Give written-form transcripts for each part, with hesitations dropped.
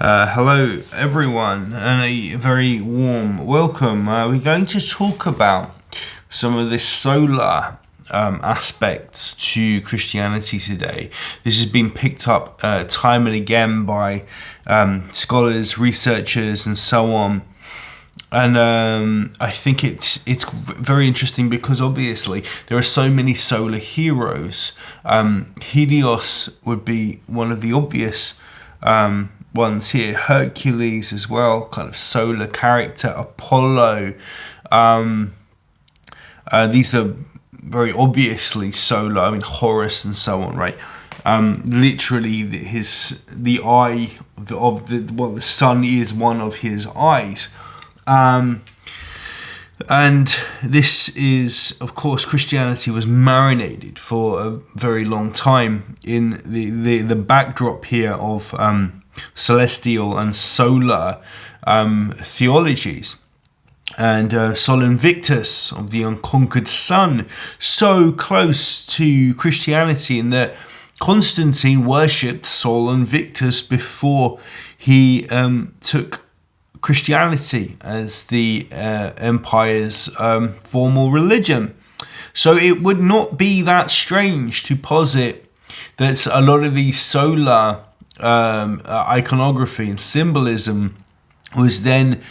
Hello, everyone, and a very warm welcome. We're going to talk about some of the solar aspects to Christianity today. This has been picked up time and again by scholars, researchers, and so on. And I think it's very interesting because obviously there are so many solar heroes. Helios would be one of the obvious ones here. Hercules as well, kind of solar character. Apollo. These are very obviously solar. I mean, Horus and so on, right? Literally, the eye of the sun is one of his eyes. And this is, of course, Christianity was marinated for a very long time in the backdrop here of celestial and solar theologies. And Sol Invictus of the unconquered sun, so close to Christianity in that Constantine worshipped Sol Invictus before he took Christianity as the empire's formal religion. So it would not be that strange to posit that a lot of the solar iconography and symbolism was then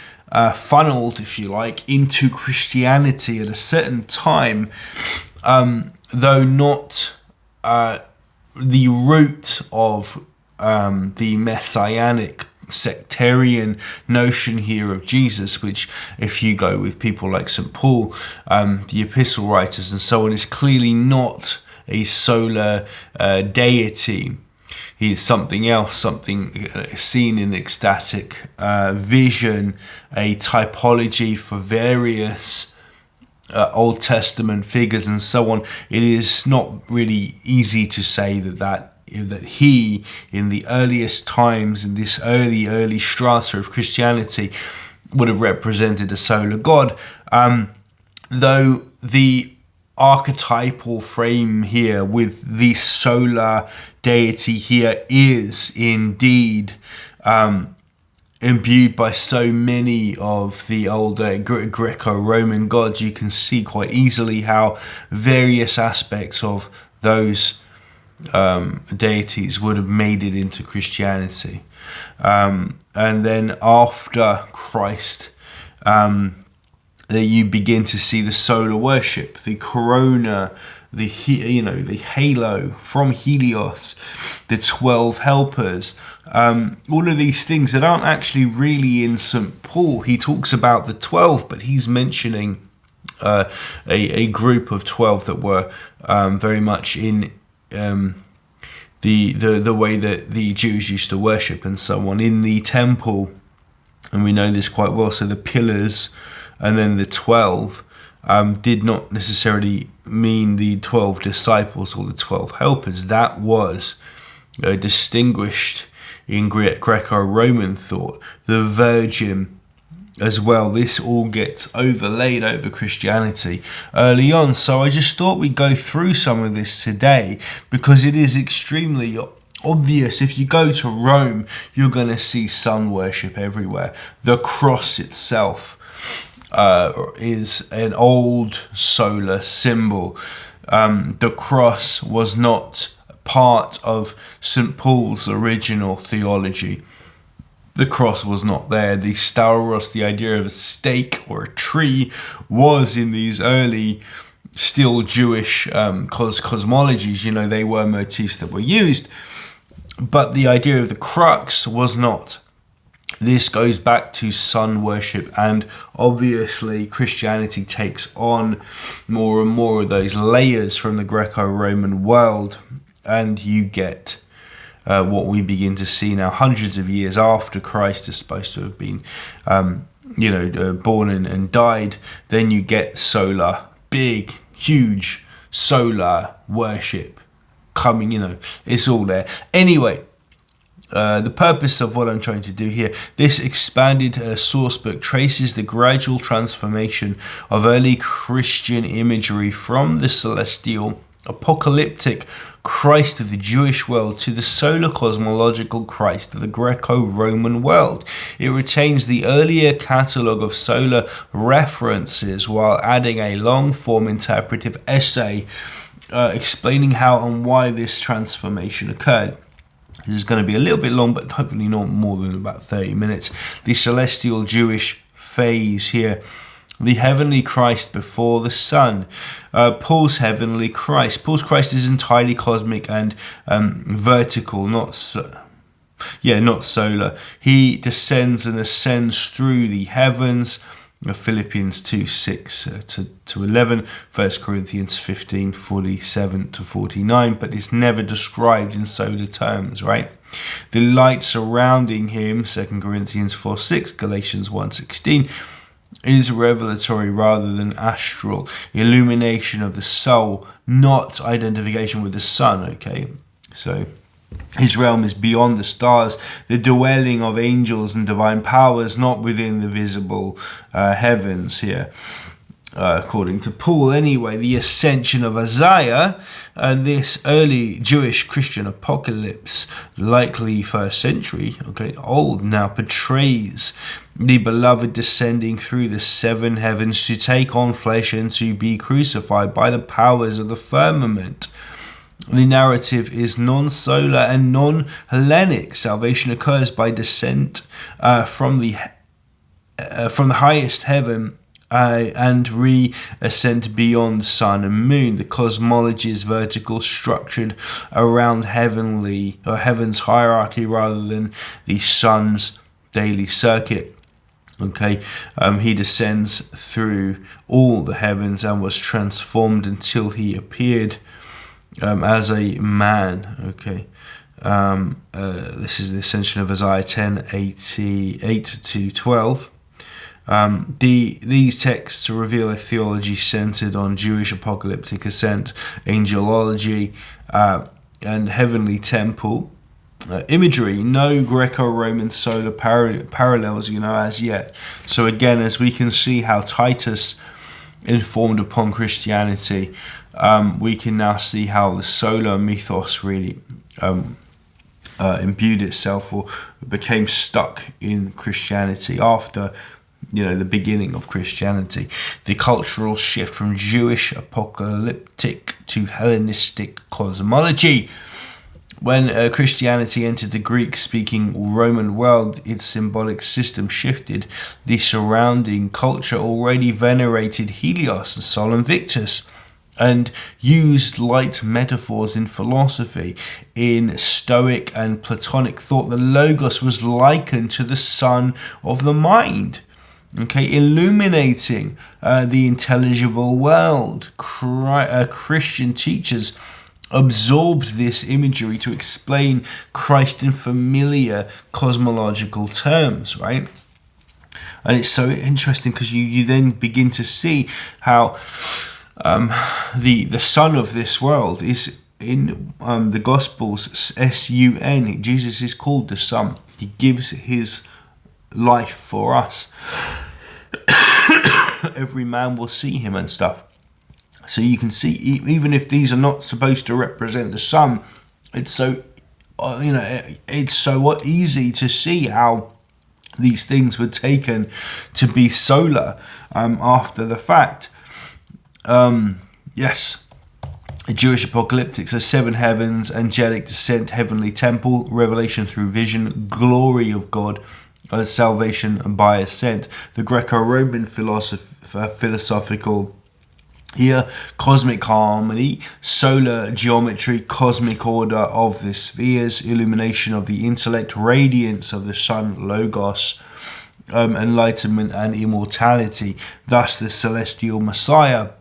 funneled, if you like, into Christianity at a certain time, though not the root of the messianic sectarian notion here of Jesus, which, if you go with people like St. Paul, the epistle writers and so on, is clearly not a solar deity. He is something else, something seen in ecstatic vision, a typology for various Old Testament figures and so on. It is not really easy to say that he, in the earliest times, in this early strata of Christianity, would have represented a solar god. Though the archetypal frame here with the solar deity here is indeed imbued by so many of the older Greco-Roman gods, you can see quite easily how various aspects of those deities would have made it into Christianity. And then after Christ, that you begin to see the solar worship, the corona, the halo from Helios, the 12 helpers, all of these things that aren't actually really in St. Paul. He talks about the 12, but he's mentioning a group of 12 that were very much in the way that the Jews used to worship and so on in the temple, and we know this quite well. So the pillars and then the 12 did not necessarily mean the 12 disciples or the 12 helpers. That was distinguished in Greco-Roman thought. The Virgin as well. This all gets overlaid over Christianity early on. So I just thought we'd go through some of this today because it is extremely obvious. If you go to Rome, you're going to see sun worship everywhere. The cross itself is an old solar symbol. The cross was not part of St. Paul's original theology. The cross was not there. The stauros, the idea of a stake or a tree, was in these early, still Jewish cosmologies. You know, they were motifs that were used. But the idea of the crux was not. This goes back to sun worship, and obviously Christianity takes on more and more of those layers from the Greco-Roman world, and you get what we begin to see now, hundreds of years after Christ is supposed to have been, born and died. Then you get solar, big, huge solar worship coming. It's all there. Anyway, the purpose of what I'm trying to do here, this expanded source book traces the gradual transformation of early Christian imagery from the celestial apocalyptic Christ of the Jewish world to the solar cosmological Christ of the Greco-Roman world. It retains the earlier catalogue of solar references while adding a long-form interpretive essay explaining how and why this transformation occurred. This is going to be a little bit long, but hopefully not more than about 30 minutes. The celestial Jewish phase here. The heavenly Christ before the Son. Paul's heavenly Christ. Paul's Christ is entirely cosmic and vertical, not solar. He descends and ascends through the heavens. Philippians 2:6-11, 1 Corinthians 15:47-49, but it's never described in solar terms, right? The light surrounding him, 2 Corinthians 4:6, Galatians 1:16, is revelatory rather than astral, illumination of the soul, not identification with the sun, okay? So his realm is beyond the stars, the dwelling of angels and divine powers, not within the visible heavens here. According to Paul, anyway, the ascension of Isaiah and this early Jewish Christian apocalypse, likely 1st century, okay, old now, portrays the beloved descending through the 7 heavens to take on flesh and to be crucified by the powers of the firmament. The narrative is non-solar and non-Hellenic. Salvation occurs by descent from the highest heaven and re-ascent beyond sun and moon. The cosmology is vertical, structured around heaven's hierarchy rather than the sun's daily circuit. Okay, he descends through all the heavens and was transformed until he appeared as a man. Okay, this is the ascension of Isaiah 10:8-12. These texts reveal a theology centered on Jewish apocalyptic ascent, angelology, and heavenly temple imagery. No Greco-Roman solar parallels, as yet. So again, as we can see how Titus informed upon Christianity, we can now see how the solar mythos really imbued itself or became stuck in Christianity after the beginning of Christianity. The cultural shift from Jewish apocalyptic to Hellenistic cosmology. When Christianity entered the Greek-speaking Roman world, its symbolic system shifted. The surrounding culture already venerated Helios and Sol Invictus and used light metaphors in philosophy. In Stoic and Platonic thought, the Logos was likened to the sun of the mind, illuminating the intelligible world. Christian teachers absorbed this imagery to explain Christ in familiar cosmological terms, right? And it's so interesting because you then begin to see how the son of this world is in the Gospels, S-U-N. Jesus is called the Son. He gives his life for us. Every man will see him and stuff. So you can see, even if these are not supposed to represent the sun, it's so it's so easy to see how these things were taken to be solar after the fact. Yes, Jewish apocalyptics are 7 heavens, angelic descent, heavenly temple, revelation through vision, glory of God, salvation by ascent. The Greco-Roman philosophical here, cosmic harmony, solar geometry, cosmic order of the spheres, illumination of the intellect, radiance of the sun, logos, enlightenment and immortality. Thus the celestial Messiah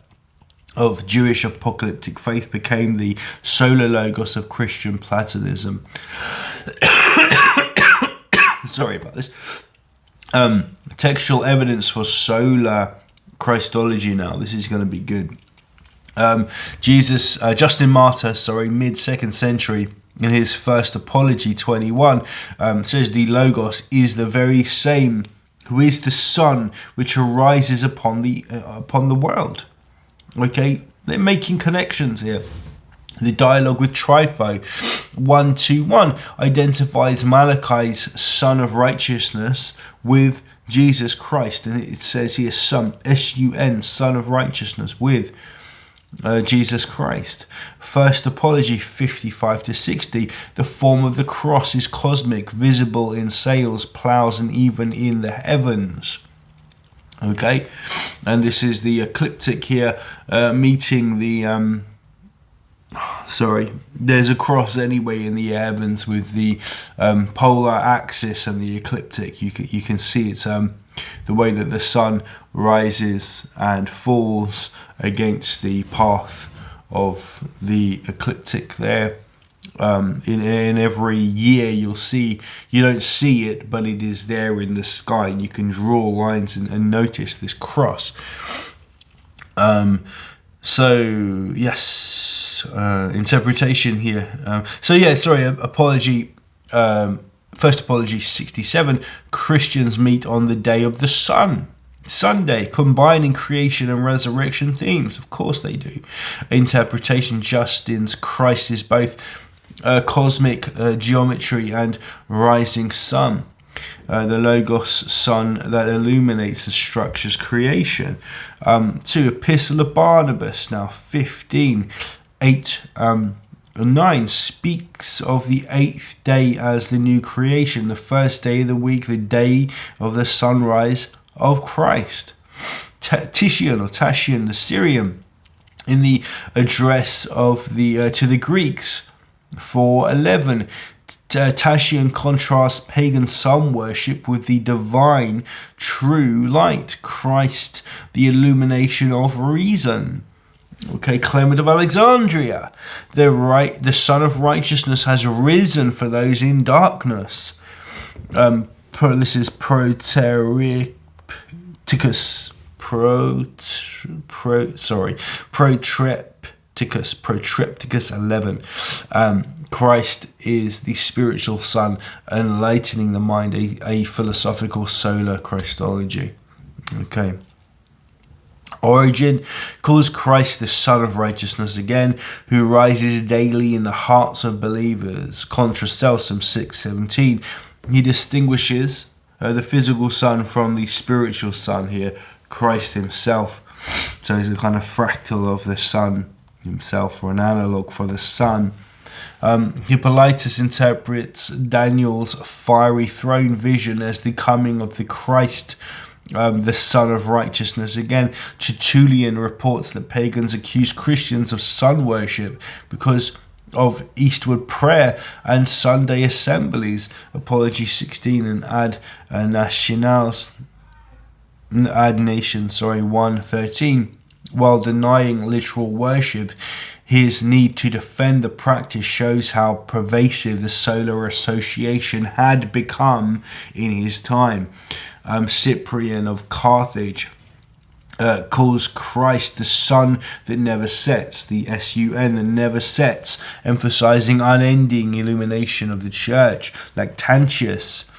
of Jewish apocalyptic faith became the solar logos of Christian Platonism. Sorry about this. Textual evidence for solar Christology now. This is going to be good. Justin Martyr, mid-2nd century, in his first Apology 21, says the Logos is the very same who is the sun which arises upon the world. Okay, they're making connections here. The dialogue with Trypho 1:2-1 identifies Malachi's Son of Righteousness with Jesus Christ, and it says here Son, S-U-N, Son of Righteousness with Jesus Christ. First Apology 55-60, the form of the cross is cosmic, visible in sails, plows, and even in the heavens. Okay, and this is the ecliptic here meeting the there's a cross anyway in the heavens with the polar axis and the ecliptic. You can see it's the way that the sun rises and falls against the path of the ecliptic there. In every year you don't see it, but it is there in the sky, and you can draw lines and notice this cross. Interpretation here. Apology. First Apology 67. Christians meet on the day of the sun, Sunday, combining creation and resurrection themes. Of course they do. Interpretation. Justin's Christ is both cosmic geometry and rising sun. The Logos sun that illuminates the structure's creation. 2. Epistle of Barnabas, now 15:8-9, speaks of the 8th day as the new creation, the first day of the week, the day of the sunrise of Christ. Tatian, the Syrian, in the address of to the Greeks, 4:11, Tatian contrasts pagan sun worship with the divine true light, Christ, the illumination of reason. Okay, Clement of Alexandria, the Son of Righteousness has risen for those in darkness. This is Protrepticus, Protrepticus 11. Christ is the spiritual sun, enlightening the mind, a philosophical solar Christology. Okay. Origen calls Christ the Son of Righteousness again, who rises daily in the hearts of believers. Contra Celsum 6:17. He distinguishes the physical sun from the spiritual sun here, Christ himself. So he's a kind of fractal of the sun himself, or an analog for the sun. Hippolytus interprets Daniel's fiery throne vision as the coming of the Christ, the Son of Righteousness again. Tertullian reports that pagans accuse Christians of sun worship because of Eastward prayer and Sunday assemblies. Apology 16 and Ad Nations 1:13. While denying literal worship, his need to defend the practice shows how pervasive the solar association had become in his time. Cyprian of Carthage calls Christ the sun that never sets, the S-U-N that never sets, emphasizing unending illumination of the church. Lactantius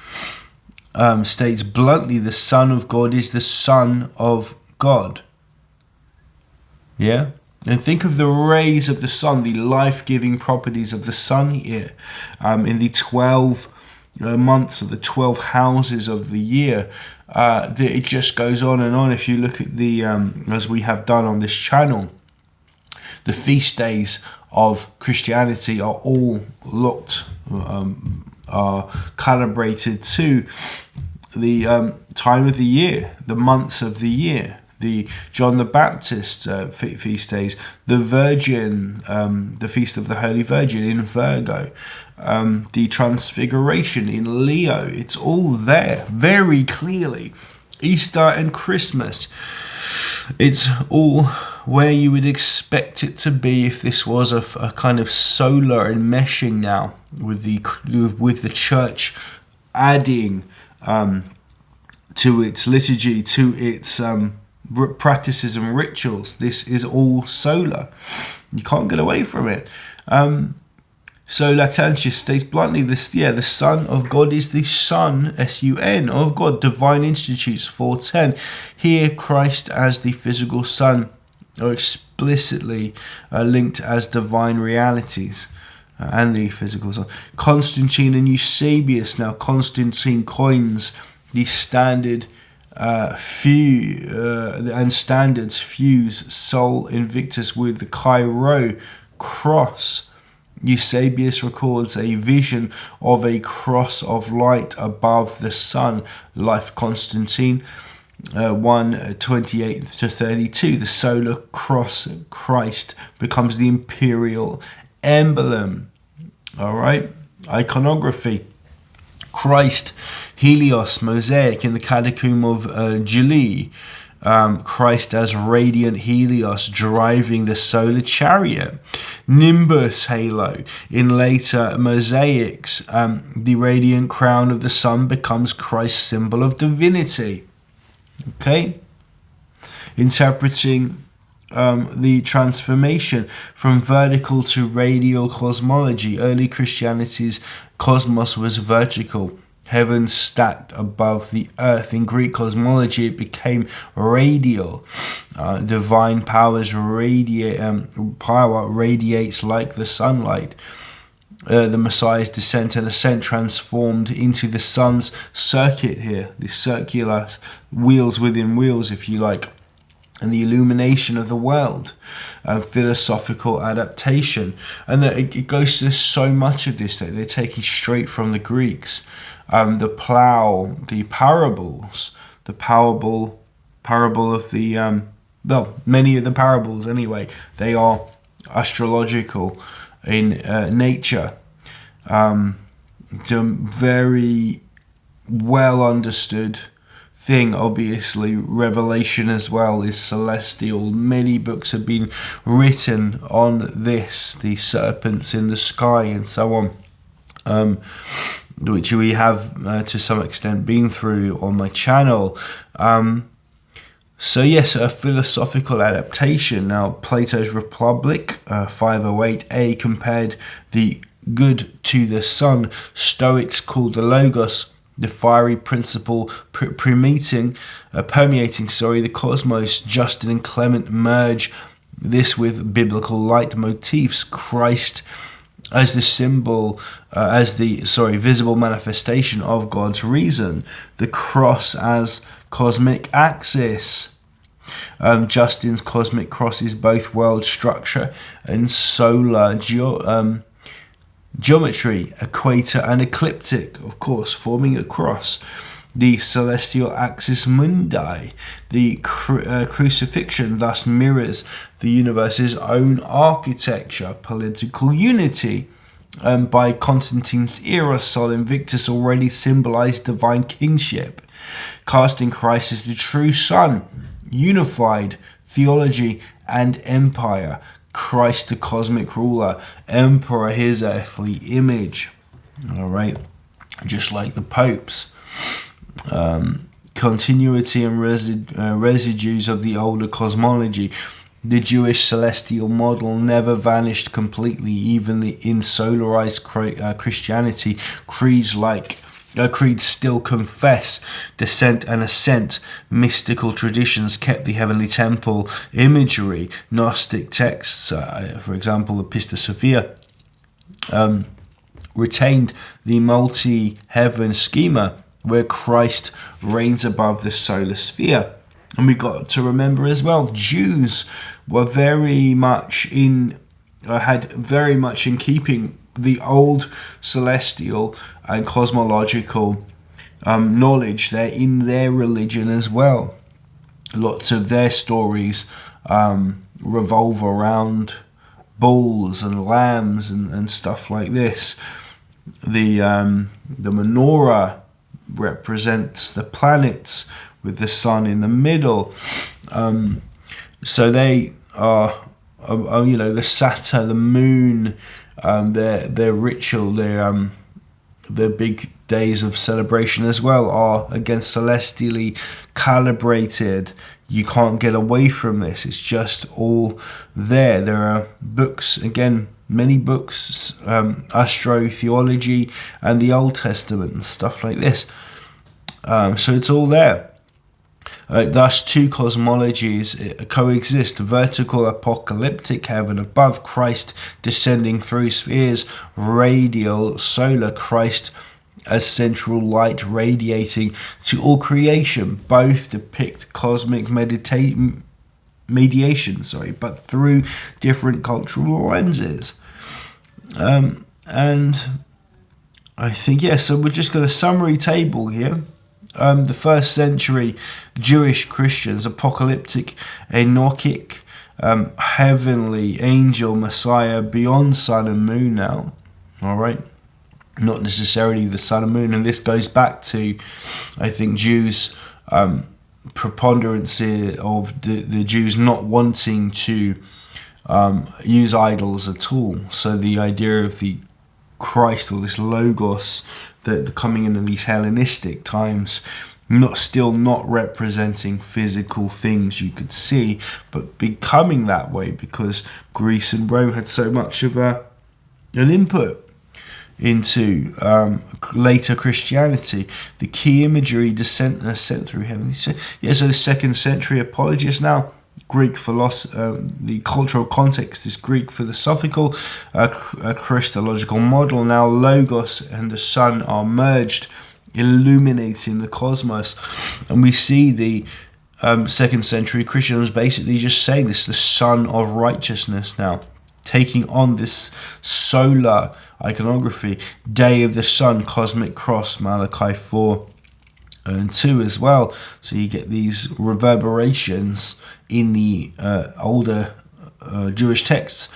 states bluntly, the Son of God is the Son of God. Yeah? And think of the rays of the sun, the life-giving properties of the sun here. In the 12 months of the 12 houses of the year, it just goes on and on. If you look at the, as we have done on this channel, the feast days of Christianity are all looked, are calibrated to the time of the year, the months of the year. The John the Baptist feast days, the Virgin, the Feast of the Holy Virgin in Virgo, the Transfiguration in Leo. It's all there very clearly. Easter and Christmas. It's all where you would expect it to be if this was a kind of solar enmeshing now with the church adding to its liturgy, to its practices and rituals. This is all solar. You can't get away from it. So Lactantius states bluntly, the Son of God is the Son, S-U-N, of God, Divine Institutes 4:10. Here Christ as the physical Son, or explicitly linked as divine realities. And the physical side. Constantine and Eusebius. Now, Constantine coins the standard and standards fuse Sol Invictus with the Chi-Rho cross. Eusebius records a vision of a cross of light above the sun. Life Constantine 1:28-32. The solar cross Christ becomes the imperial emblem. All right, iconography. Christ, Helios, mosaic in the catacomb of Gili. Christ as radiant Helios driving the solar chariot. Nimbus halo in later mosaics. The radiant crown of the sun becomes Christ's symbol of divinity. Okay, interpreting the transformation from vertical to radial cosmology. Early Christianity's cosmos was vertical, heaven stacked above the earth. In Greek cosmology, it became radial. Divine power radiates like the sunlight. The Messiah's descent and ascent transformed into the sun's circuit here, the circular wheels within wheels, if you like, and the illumination of the world, philosophical adaptation. And it goes to so much of this that they're taking straight from the Greeks. The plough, the parables, the parable of the, many of the parables anyway, they are astrological in nature. The very well understood thing, obviously, Revelation as well is celestial. Many books have been written on this, the serpents in the sky and so on, which we have to some extent been through on my channel. So yes, a philosophical adaptation. Now, Plato's Republic, 508a, compared the good to the sun. Stoics called the Logos the fiery principle permeating the cosmos. Justin and Clement merge this with biblical light motifs. Christ as the symbol, visible manifestation of God's reason. The cross as cosmic axis. Justin's cosmic cross is both world structure and solar geometry, equator and ecliptic, of course, forming a cross. The celestial axis mundi, the crucifixion, thus mirrors the universe's own architecture. Political unity. By Constantine's era, Sol Invictus already symbolized divine kingship, casting Christ as the true Son. Unified theology and empire. Christ the cosmic ruler, emperor his earthly image. All right, just like the popes. Continuity and residues of the older cosmology. The Jewish celestial model never vanished completely, even in solarized Christianity. Creeds still confess descent and ascent. Mystical traditions kept the heavenly temple imagery. Gnostic texts, for example, the Pista Sophia, retained the multi-heaven schema where Christ reigns above the solar sphere. And we got to remember as well, Jews were very much in keeping the old celestial and cosmological knowledge there in their religion as well. Lots of their stories revolve around bulls and lambs and stuff like this. The menorah represents the planets with the sun in the middle. So they are, the Saturn, the moon, their ritual, their big days of celebration as well are again celestially calibrated. You can't get away from this. It's just all there. There are books, again, many books, astro-theology and the Old Testament and stuff like this. So it's all there. Thus, two cosmologies coexist: vertical, apocalyptic heaven above, Christ descending through spheres; radial, solar, Christ as central light radiating to all creation. Both depict cosmic mediation, but through different cultural lenses. And I think, so we're just got a summary table here. The first century Jewish Christians, apocalyptic, Enochic, heavenly, angel, Messiah, beyond sun and moon now. All right. Not necessarily the sun and moon. And this goes back to, I think, Jews, preponderance of the Jews not wanting to use idols at all. So the idea of the Christ, or this Logos, the coming in these Hellenistic times, not representing physical things you could see, but becoming that way because Greece and Rome had so much of an input into later Christianity. The key imagery, descent and ascent through heaven. So 2nd century apologists now. Greek philosophy, the cultural context is Greek philosophical, a Christological model. Now Logos and the Son are merged, illuminating the cosmos. And we see the 2nd century Christians basically just saying this, the Son of righteousness now, taking on this solar iconography, Day of the Sun, cosmic cross, Malachi 4 and 2 as well. So you get these reverberations in the older Jewish texts.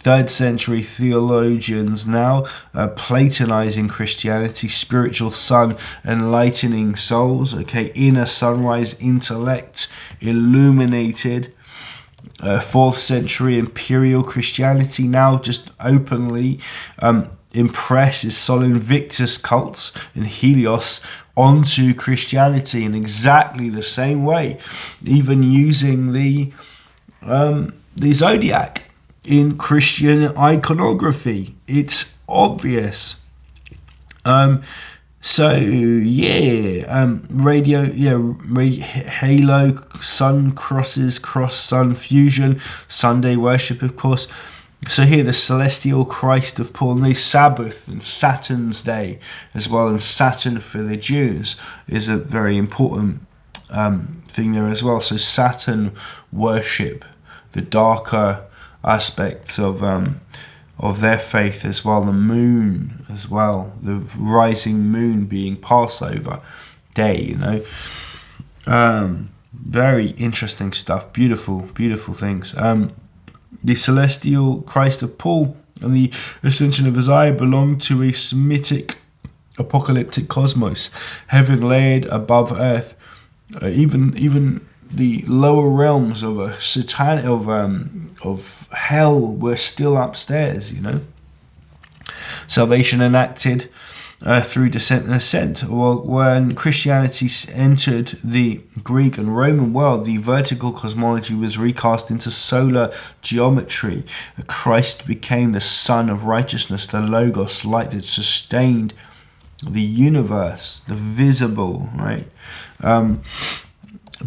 3rd century theologians now Platonizing Christianity, spiritual sun, enlightening souls, inner sunrise, intellect, illuminated. 4th century imperial Christianity now just openly impresses Sol Invictus cults and Helios onto Christianity in exactly the same way, even using the zodiac in Christian iconography. It's obvious. Halo, sun crosses, cross sun fusion, Sunday worship, of course. So here, the celestial Christ of Paul, and the Sabbath and Saturn's day as well, and Saturn for the Jews is a very important thing there as well. So Saturn worship, the darker aspects of their faith as well, the moon as well, the rising moon being Passover day, very interesting stuff, beautiful things. The celestial Christ of Paul and the ascension of Isaiah belong to a Semitic apocalyptic cosmos, heaven layered above earth. Even the lower realms of of hell were still upstairs. Salvation enacted through descent and ascent. Well, when Christianity entered the Greek and Roman world, the vertical cosmology was recast into solar geometry. Christ became the Son of righteousness, the Logos, light that sustained the universe, the visible, right?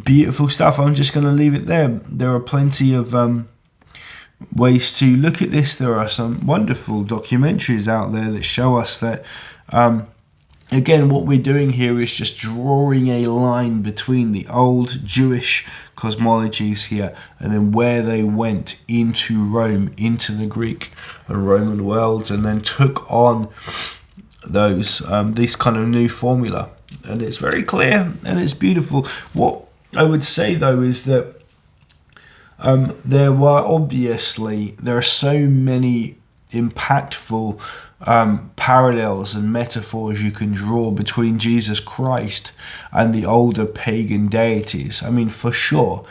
Beautiful stuff. I'm just going to leave it there. There are plenty of ways to look at this. There are some wonderful documentaries out there that show us that again, what we're doing here is just drawing a line between the old Jewish cosmologies here and then where they went into Rome, into the Greek and Roman worlds, and then took on those this kind of new formula. And it's very clear and it's beautiful. What I would say though is that there are so many impactful parallels and metaphors you can draw between Jesus Christ and the older pagan deities. I mean, for sure,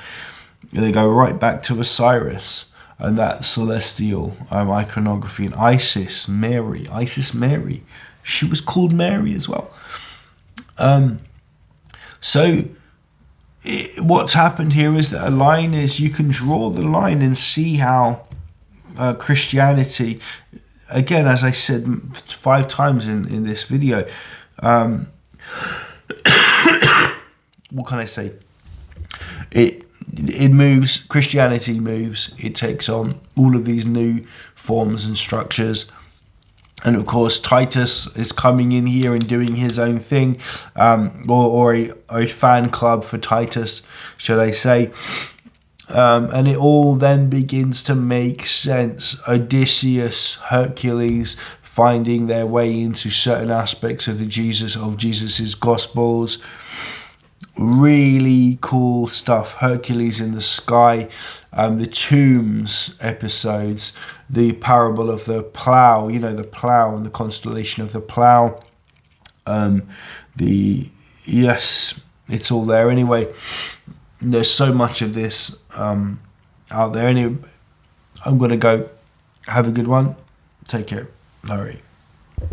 they go right back to Osiris and that celestial iconography, and Isis Mary. She was called Mary as well. What's happened here is that you can draw the line and see how Christianity, again, as I said 5 times in this video, what can I say? it moves. Christianity moves. It takes on all of these new forms and structures. And of course, Titus is coming in here and doing his own thing, or a fan club for Titus, should I say. And it all then begins to make sense. Odysseus, Hercules, finding their way into certain aspects of Jesus's Gospels. Really cool stuff. Hercules in the sky, the tombs episodes, the parable of the plough, the plough and the constellation of the plough. It's all there anyway. There's so much of this out there. Anyway, I'm going to go. Have a good one. Take care. All right.